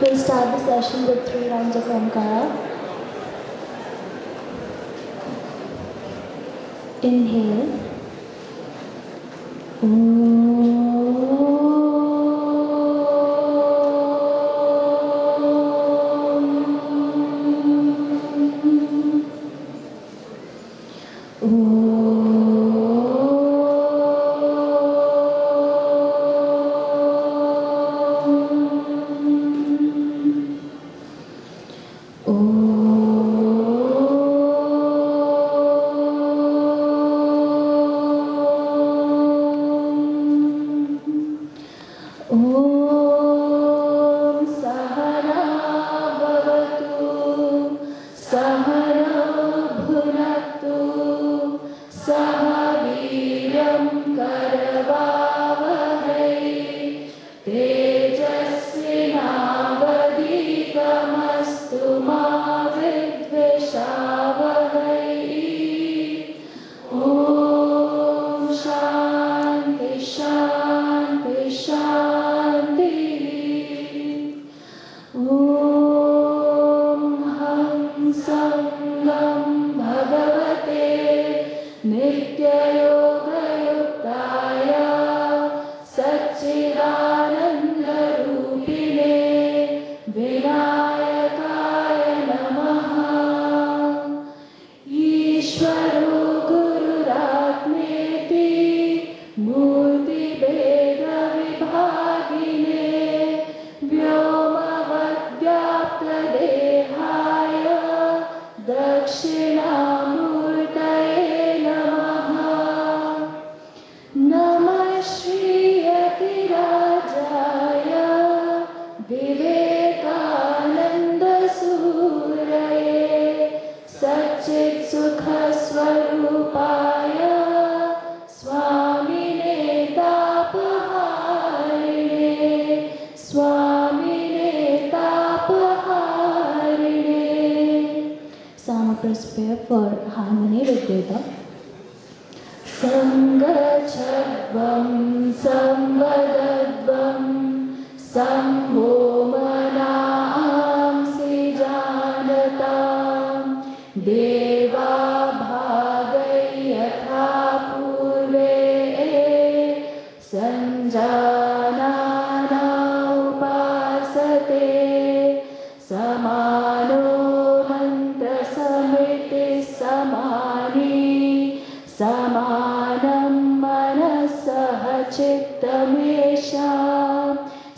We'll start the session with 3 rounds of Omkara. Inhale. For harmony with Veda. Sangachadvam samvadadvam sambhomanam sijanatam deva bhagayatha purve sanjanana upasate samano Samanam manasah chittamesha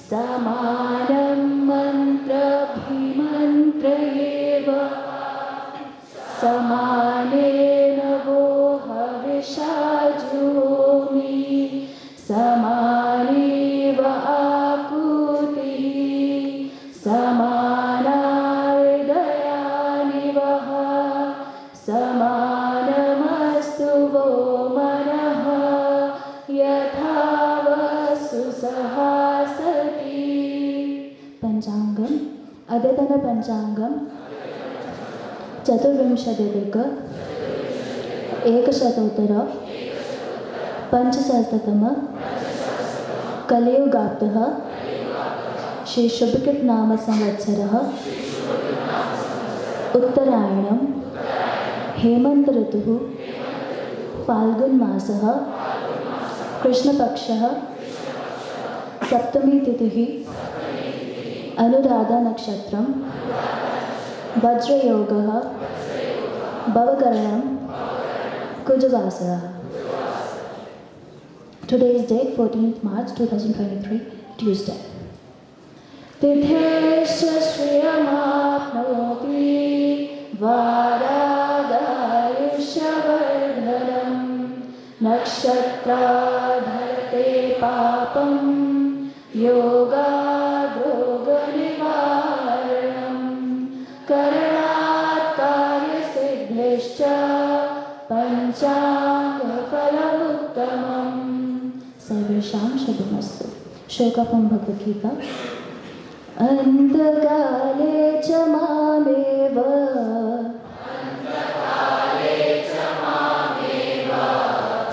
Samanam mantra bhimantra eva Samanena voha vishajumi Samaneva akuti Samana hridayani vaha Samanamastu vo manaha yathavasu sahasati. Panchangam, Adyatana Panchangam, Chaturvimshadivik, Ekashatotara, Panchasahasratama, Kaliyugaptaha, Shri Shubhikrit Nama Samvatsaraha, Uttarayanam, Hemant ऋतुः फाल्गुन मासः कृष्ण पक्षः सप्तमी तिथिः Anuradha नक्षत्रं वज्रयोगः भवकरणं कुजवासरः. Today's date 14th March 2023 Tuesday. तिथेश्च श्रियमाप्नोति वारादायुष्यवर्धनम् नक्षत्राधरते पापं योगाद्रोगनिवारणं करणात् कार्यसिद्धिश्च पञ्चाङ्गफलमुत्तमम्. सर्वेषां शुभमस्तु. श्लोकं भगवद्गीता. अंतकाले च मामेव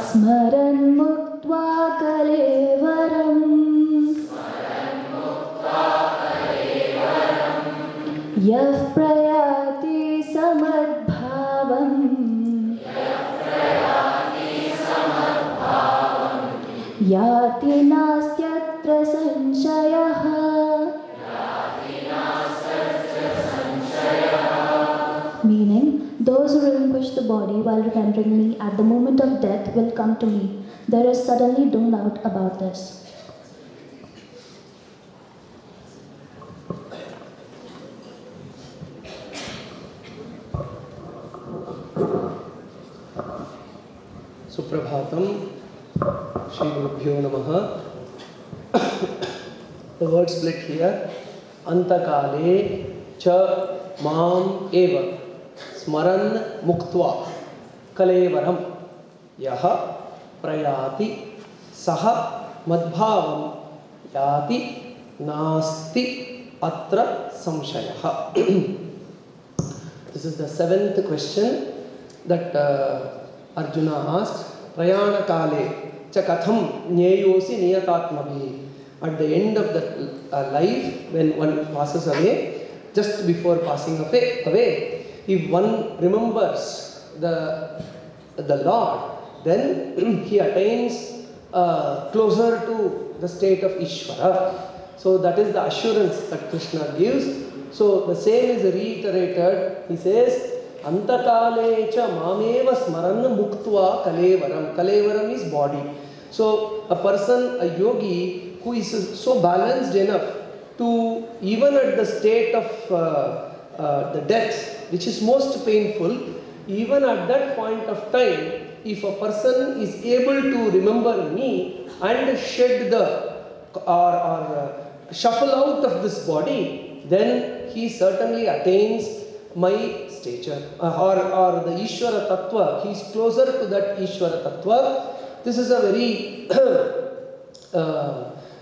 स्मरन् मुक्त्वा कलेवरम् याति नास्त्यत्र संशयः. Meaning, those who relinquish the body while remembering me at the moment of death will come to me. There is certainly no doubt about this. Suprabhatam, Shri Gurubhyo Namaha. The word split here. Antakale cha mam eva smaran muktva kalevaram yaha prayati saha madbhavam yati nasti atra samshayah. This is the 7th question that Arjuna asked. Prayana kale cha katham nyeyosi niyatatmabhi. At the end of the life, when one passes away, just before passing away, if one remembers the Lord, then he attains closer to the state of Ishvara. So that is the assurance that Krishna gives. So the same is reiterated. He says, Antakale cha mameva smaran muktva kalevaram. Kalevaram is body. So a person, a yogi, who is so balanced enough to, even at the state of the death, which is most painful, even at that point of time, if a person is able to remember me and shed the or shuffle out of this body, then he certainly attains my stature or the Ishvara Tattva. He is closer to that Ishvara Tattva. This is a very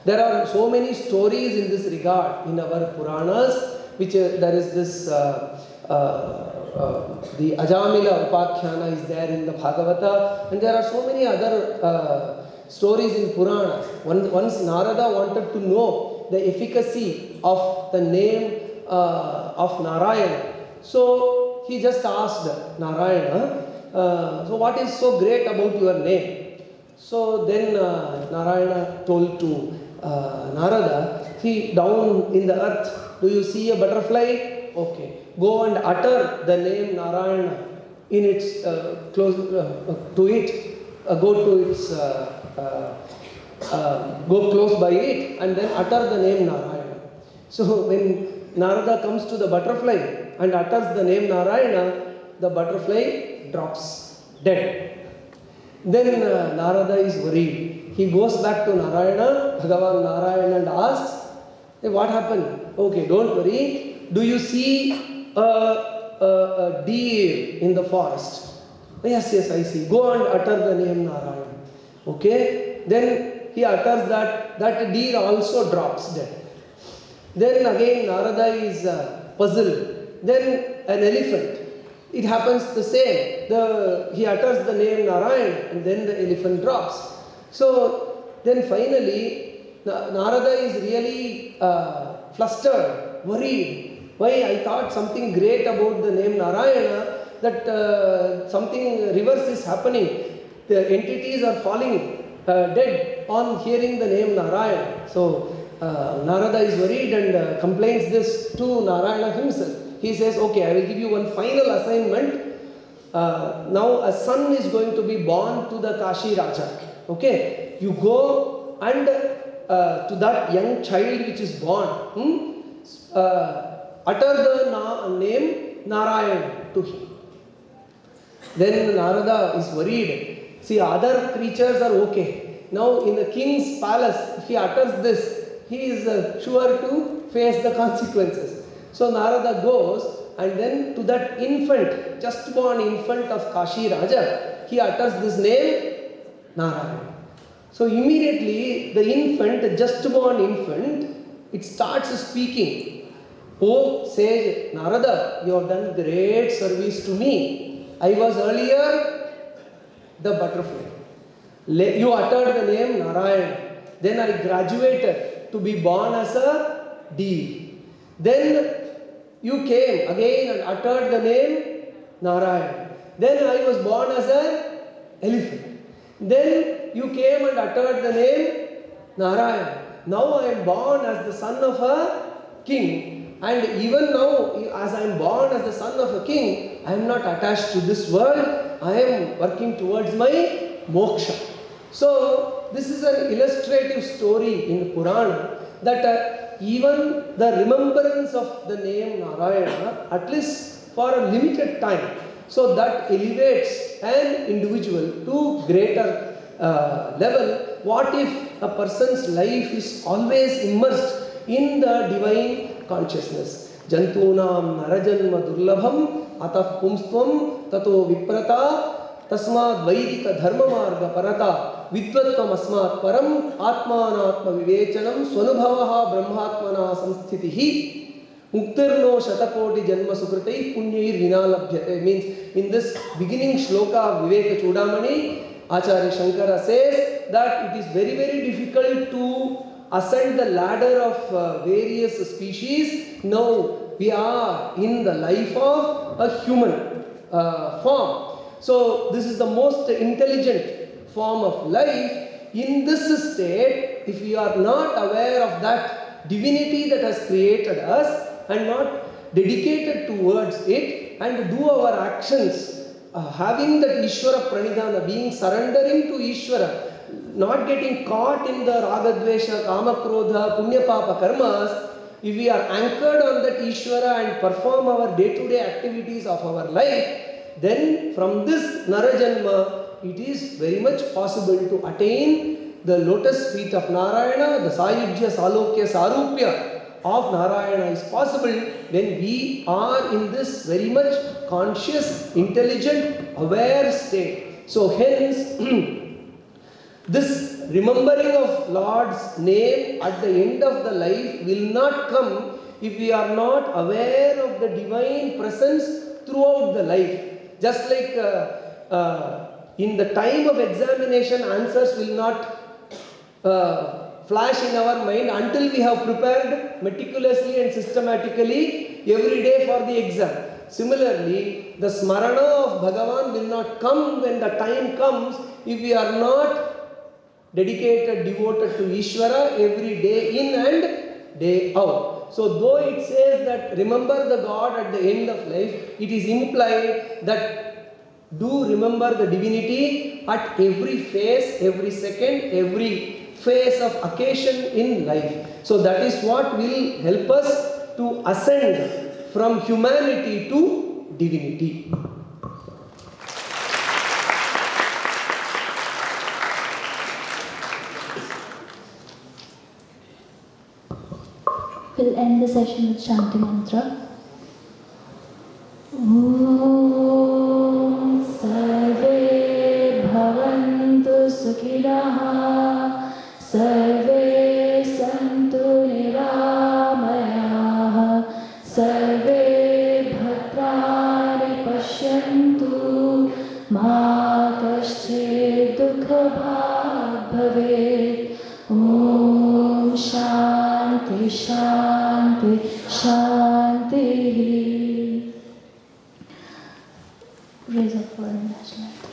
there are so many stories in this regard in our Puranas, which there is this the Ajamila Upakhyana is there in the Bhagavata, and there are so many other stories in Puranas. Once Narada wanted to know the efficacy of the name of Narayana, so he just asked Narayana, so what is so great about your name? So then Narayana told to Narada, see, down in the earth, do you see a butterfly? Okay, go and utter the name Narayana in its close to it, go to its go close by it and then utter the name Narayana. So when Narada comes to the butterfly and utters the name Narayana, the butterfly drops dead. Then Narada is worried. He goes back to Narayana, Bhagavan Narayana, and asks, hey, what happened? Okay, don't worry. Do you see a deer in the forest? Yes, I see. Go and utter the name Narayana. Okay, then he utters that deer also drops dead. Then again Narada is puzzled. Then an elephant. It happens the same. He utters the name Narayana and then the elephant drops. So then finally Narada is really flustered, worried. Why? I thought something great about the name Narayana, that something reverse is happening. The entities are falling dead on hearing the name Narayana. So Narada is worried and complains this to Narayana himself. He says, okay, I will give you one final assignment. Now a son is going to be born to the Kashi Raja. Okay, you go and to that young child which is born, utter the name Narayana to him. Then Narada is worried. See, other creatures are okay. Now in the king's palace, if he utters this, he is sure to face the consequences. So Narada goes and then to that infant, just born infant of Kashi Raja, he utters this name Narayana. So immediately the infant, the just born infant, it starts speaking. Oh, sage Narada, you have done great service to me. I was earlier the butterfly. You uttered the name Narayana. Then I graduated to be born as a deer. Then you came again and uttered the name Narayana. Then I was born as an elephant. Then you came and uttered the name Narayana. Now I am born as the son of a king, and even now, as I am born as the son of a king, I am not attached to this world. I am working towards my moksha. So, this is an illustrative story in Purana that even the remembrance of the name Narayana, at least for a limited time, so that elevates an individual to greater level. What if a person's life is always immersed in the divine consciousness? Jantunam narajanma durlabham atah pumstvam tato viprata tasmad vaidika dharma marga parata vidvatvam asmat param atmanatma vivechanam swanubhavaha brahmatmana samsthitihi Muktirno shatakoti janma sukritai punyair vinalabhyate. Means in this beginning shloka of Viveka Chudamani, Acharya Shankara says that it is very, very difficult to ascend the ladder of various species. Now we are in the life of a human form. So this is the most intelligent form of life. In this state, if we are not aware of that divinity that has created us and not dedicated towards it and do our actions having that Ishvara Pranidhana, being surrendering to Ishvara, not getting caught in the Ragadvesha, Kama Krodha, Punya Papa karmas, if we are anchored on that Ishvara and perform our day-to-day activities of our life, then from this Narajanma, it is very much possible to attain the lotus feet of Narayana, the Sayujya Salokya Sarupya of Narayana is possible when we are in this very much conscious, intelligent, aware state. So hence, this remembering of Lord's name at the end of the life will not come if we are not aware of the divine presence throughout the life. Just like in the time of examination, answers will not flash in our mind until we have prepared meticulously and systematically every day for the exam. Similarly, the smarana of Bhagavan will not come when the time comes if we are not dedicated, devoted to Ishvara every day in and day out. So though it says that remember the God at the end of life, it is implied that do remember the divinity at every phase, every second, every phase of occasion in life. So that is what will help us to ascend from humanity to divinity. We'll end the session with Shanti Mantra. Om Sarve Bhavantu Sukhidah Sarve Santu Niramayah Sarve Bhadrani Pashyantu Ma Kaschid Dukha Bhag Bhavet. Om Shanti Shanti Shanti. Raise up for national anthem.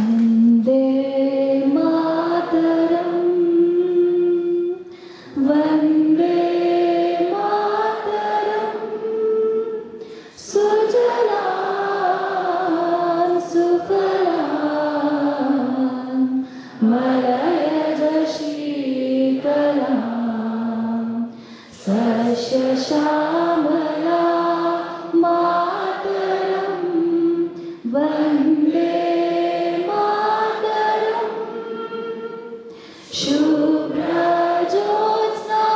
Vande Mataram, Vande Mataram, Sujalam Sufalam, Malayaj Shitalam, Sasya Shamala Mataram, Vande Shubhra Jyotsna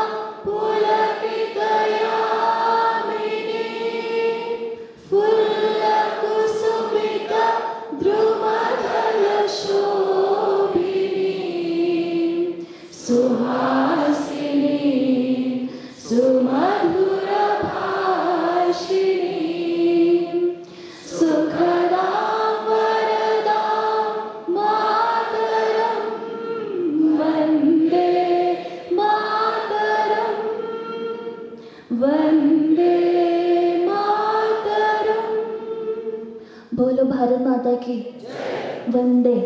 Pulakitayamini Fulla Kusumita Dhrumadhala Shobhini Suhasini Sumadhura बोलो भारत माता की वंदे